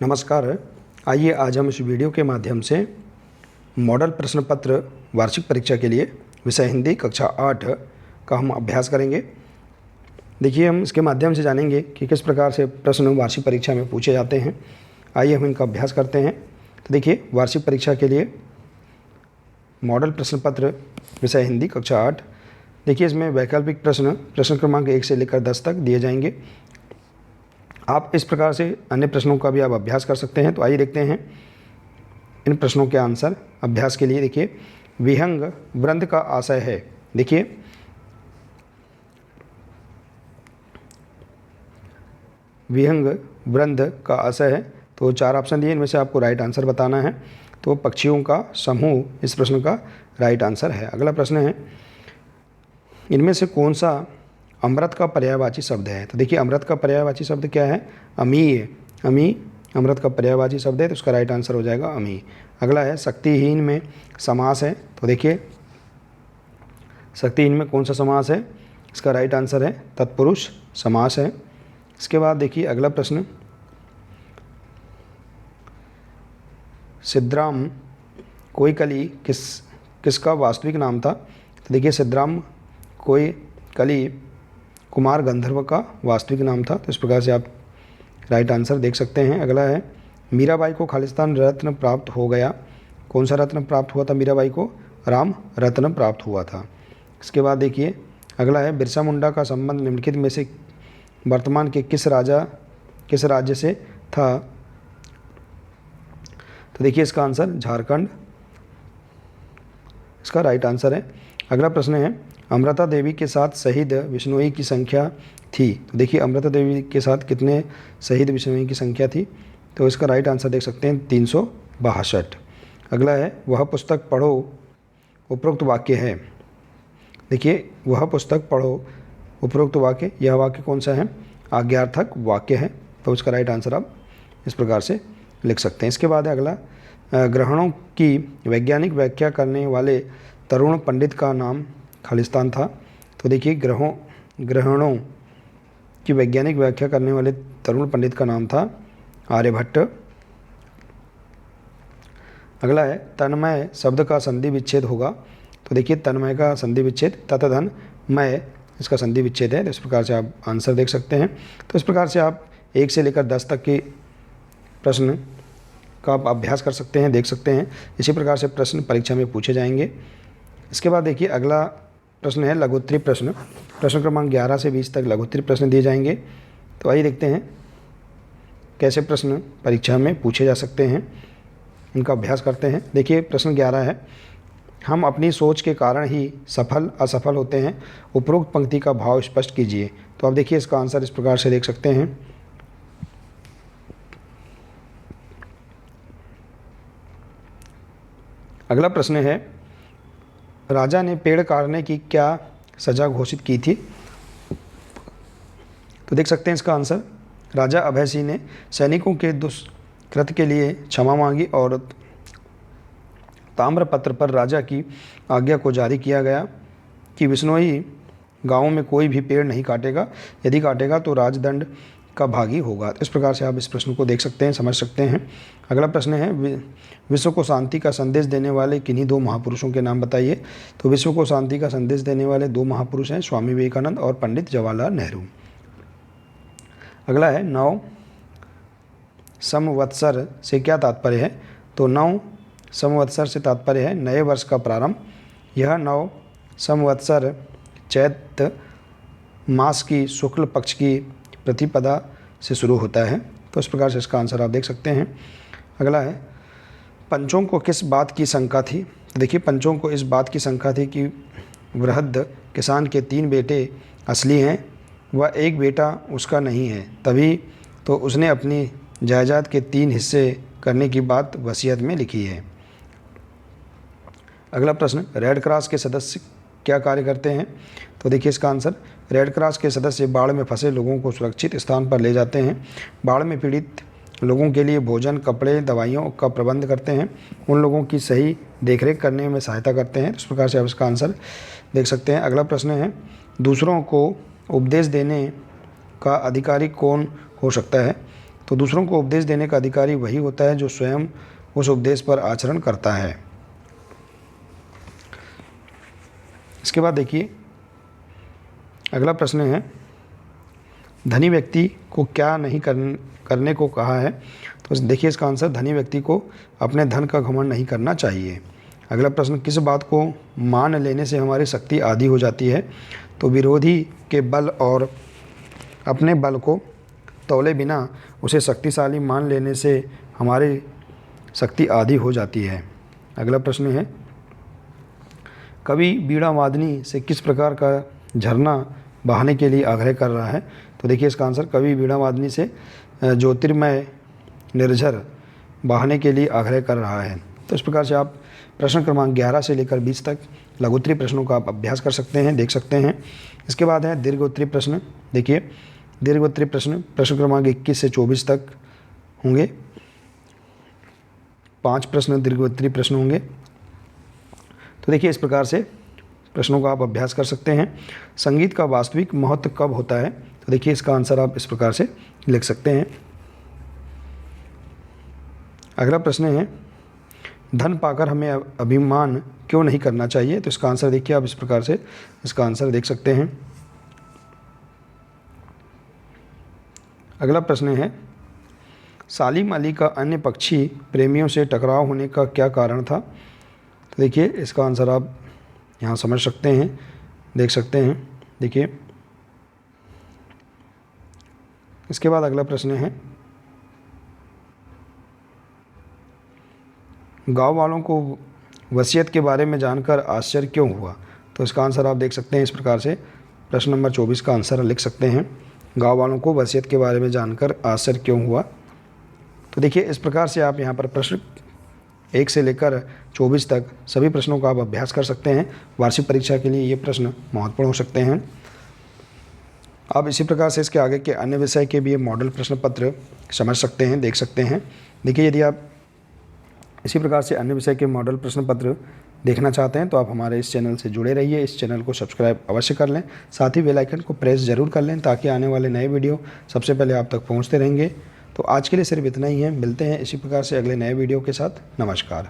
नमस्कार। आइए आज हम इस वीडियो के माध्यम से मॉडल प्रश्न पत्र वार्षिक परीक्षा के लिए विषय हिंदी कक्षा 8 का हम अभ्यास करेंगे। देखिए, हम इसके माध्यम से जानेंगे कि किस प्रकार से प्रश्न वार्षिक परीक्षा में पूछे जाते हैं। आइए हम इनका अभ्यास करते हैं। तो देखिए, वार्षिक परीक्षा के लिए मॉडल प्रश्न पत्र विषय हिंदी कक्षा 8, देखिए इसमें वैकल्पिक प्रश्न क्रमांक 1 से लेकर 10 तक दिए जाएंगे। आप इस प्रकार से अन्य प्रश्नों का भी आप अभ्यास कर सकते हैं। तो आइए देखते हैं इन प्रश्नों के आंसर अभ्यास के लिए। देखिए, विहंग वृंद का आशय है। देखिए, विहंग वृंद का आशय है, तो 4 ऑप्शन दिए, इनमें से आपको राइट आंसर बताना है। तो पक्षियों का समूह इस प्रश्न का राइट आंसर है। अगला प्रश्न है, इनमें से कौन सा अमृत का पर्यायवाची शब्द है। तो देखिए, अमृत का पर्यायवाची शब्द क्या है? अमी। अमी अमृत का पर्यायवाची शब्द है, तो उसका राइट आंसर हो जाएगा अमी। अगला है, शक्तिहीन में समास है। तो देखिए, शक्तिहीन में कौन सा समास है? इसका राइट आंसर है तत्पुरुष समास है। इसके बाद देखिए अगला प्रश्न, सिद्धराम कोईकली किसका वास्तविक नाम था। तो देखिए, सिद्धराम कोईकली कुमार गंधर्व का वास्तविक नाम था। तो इस प्रकार से आप राइट आंसर देख सकते हैं। अगला है, मीराबाई को खालिस्तान रत्न प्राप्त हो गया। कौन सा रत्न प्राप्त हुआ था मीराबाई को? राम रत्न प्राप्त हुआ था। इसके बाद देखिए अगला है, बिरसा मुंडा का संबंध निम्नलिखित में से वर्तमान के किस राज्य से था। तो देखिए, इसका आंसर झारखंड, इसका राइट आंसर है। अगला प्रश्न है, अमृता देवी के साथ शहीद बिश्नोई की संख्या थी। तो देखिए, अमृता देवी के साथ कितने शहीद बिश्नोई की संख्या थी। तो इसका राइट आंसर देख सकते हैं 362। अगला है, वह पुस्तक पढ़ो उपरोक्त वाक्य है। देखिए, वह पुस्तक पढ़ो उपरोक्त वाक्य, यह वाक्य कौन सा है? आज्ञार्थक वाक्य है। तो उसका राइट आंसर आप इस प्रकार से लिख सकते हैं। इसके बाद है अगला, ग्रहणों की वैज्ञानिक व्याख्या करने वाले तरुण पंडित का नाम खालिस्तान था। तो देखिए, ग्रहणों की वैज्ञानिक व्याख्या करने वाले तरुण पंडित का नाम था आर्यभट्ट। अगला है, तन्मय शब्द का संधि विच्छेद होगा। तो देखिए, तन्मय का संधि विच्छेद तत्धन मय, इसका संधि विच्छेद है। तो इस प्रकार से आप आंसर देख सकते हैं। तो इस प्रकार से आप 1 से लेकर 10 तक के प्रश्न का आप अभ्यास कर सकते हैं, देख सकते हैं। इसी प्रकार से प्रश्न परीक्षा में पूछे जाएंगे। इसके बाद देखिए अगला प्रश्न है लघुत्तरी प्रश्न क्रमांक 11 से 20 तक लघुत्तरी प्रश्न दिए जाएंगे। तो आइए देखते हैं कैसे प्रश्न परीक्षा में पूछे जा सकते हैं, इनका अभ्यास करते हैं। देखिए, प्रश्न 11 है, हम अपनी सोच के कारण ही सफल असफल होते हैं, उपरोक्त पंक्ति का भाव स्पष्ट कीजिए। तो आप देखिए, इसका आंसर इस प्रकार से देख सकते हैं। अगला प्रश्न है, राजा ने पेड़ काटने की क्या सजा घोषित की थी। तो देख सकते हैं इसका आंसर, राजा अभय सिंह ने सैनिकों के दुष्कृत्य के लिए क्षमा मांगी और ताम्रपत्र पर राजा की आज्ञा को जारी किया गया कि बिश्नोई गांवों में कोई भी पेड़ नहीं काटेगा, यदि काटेगा तो राजदंड का भागी होगा। इस प्रकार से आप इस प्रश्न को देख सकते हैं, समझ सकते हैं। अगला प्रश्न है, विश्व को शांति का संदेश देने वाले किन्हीं 2 महापुरुषों के नाम बताइए। तो विश्व को शांति का संदेश देने वाले 2 महापुरुष हैं स्वामी विवेकानंद और पंडित जवाहरलाल नेहरू। अगला है, 9 संवत्सर से क्या तात्पर्य है। तो 9 संवत्सर से तात्पर्य है नए वर्ष का प्रारंभ। यह 9 संवत्सर चैत्र मास की शुक्ल पक्ष की प्रतिपदा से शुरू होता है। तो इस प्रकार से इसका आंसर आप देख सकते हैं। अगला है, पंचों को किस बात की शंका थी। तो देखिए, पंचों को इस बात की शंका थी कि वृहद किसान के 3 बेटे असली हैं, वह एक बेटा उसका नहीं है, तभी तो उसने अपनी जायदाद के 3 हिस्से करने की बात वसीयत में लिखी है। अगला प्रश्न, रेड क्रॉस के सदस्य क्या कार्य करते हैं। तो देखिए, इसका आंसर, रेड क्रॉस के सदस्य बाढ़ में फंसे लोगों को सुरक्षित स्थान पर ले जाते हैं, बाढ़ में पीड़ित लोगों के लिए भोजन, कपड़े, दवाइयों का प्रबंध करते हैं, उन लोगों की सही देखरेख करने में सहायता करते हैं। इस प्रकार से आप इसका आंसर देख सकते हैं। अगला प्रश्न है, दूसरों को उपदेश देने का अधिकारी कौन हो सकता है। तो दूसरों को उपदेश देने का अधिकारी वही होता है जो स्वयं उस उपदेश पर आचरण करता है। इसके बाद देखिए अगला प्रश्न है, धनी व्यक्ति को क्या नहीं करने को कहा है। तो देखिए इसका आंसर, धनी व्यक्ति को अपने धन का घमंड नहीं करना चाहिए। अगला प्रश्न, किस बात को मान लेने से हमारी शक्ति आधी हो जाती है। तो विरोधी के बल और अपने बल को तौले बिना उसे शक्तिशाली मान लेने से हमारी शक्ति आधी हो जाती है। अगला प्रश्न है, कवि बीड़ा वादनी से किस प्रकार का झरना बहाने के लिए आग्रह कर रहा है। तो देखिए इसका आंसर, कवि बीड़ा वादनी से ज्योतिर्मय निर्झर बहाने के लिए आग्रह कर रहा है। तो इस प्रकार से आप प्रश्न क्रमांक 11 से लेकर 20 तक लघुत्तरीय प्रश्नों का आप अभ्यास कर सकते हैं, देख सकते हैं। इसके बाद है दीर्घोत्तरीय प्रश्न। देखिए दीर्घोत्तरीय प्रश्न क्रमांक 21 से 24 तक होंगे। 5 प्रश्न दीर्घोत्तरीय प्रश्न होंगे। तो देखिए इस प्रकार से प्रश्नों का आप अभ्यास कर सकते हैं। संगीत का वास्तविक महत्व कब होता है। तो देखिए इसका आंसर आप इस प्रकार से लिख सकते हैं। अगला प्रश्न है, धन पाकर हमें अभिमान क्यों नहीं करना चाहिए। तो इसका आंसर देखिए आप इस प्रकार से इसका आंसर देख सकते हैं। अगला प्रश्न है, सालिम अली का अन्य पक्षी प्रेमियों से टकराव होने का क्या कारण था। तो देखिए इसका आंसर आप यहाँ समझ सकते हैं, देख सकते हैं। देखिए इसके बाद अगला प्रश्न है, गांव वालों को वसीयत के बारे में जानकर आश्चर्य क्यों हुआ। तो इसका आंसर आप देख सकते हैं इस प्रकार से, प्रश्न नंबर 24 का आंसर लिख सकते हैं, गांव वालों को वसीयत के बारे में जानकर आश्चर्य क्यों हुआ। तो देखिए इस प्रकार से आप यहाँ पर प्रश्न 1 से लेकर 24 तक सभी प्रश्नों का आप अभ्यास कर सकते हैं। वार्षिक परीक्षा के लिए ये प्रश्न महत्वपूर्ण हो सकते हैं। आप इसी प्रकार से इसके आगे के अन्य विषय के भी ये मॉडल प्रश्न पत्र समझ सकते हैं, देख सकते हैं। देखिए यदि आप इसी प्रकार से अन्य विषय के मॉडल प्रश्न पत्र देखना चाहते हैं तो आप हमारे इस चैनल से जुड़े रहिए। इस चैनल को सब्सक्राइब अवश्य कर लें, साथ ही बेल आइकन को प्रेस ज़रूर कर लें ताकि आने वाले नए वीडियो सबसे पहले आप तक पहुंचते रहेंगे। तो आज के लिए सिर्फ इतना ही है, मिलते हैं इसी प्रकार से अगले नए वीडियो के साथ। नमस्कार।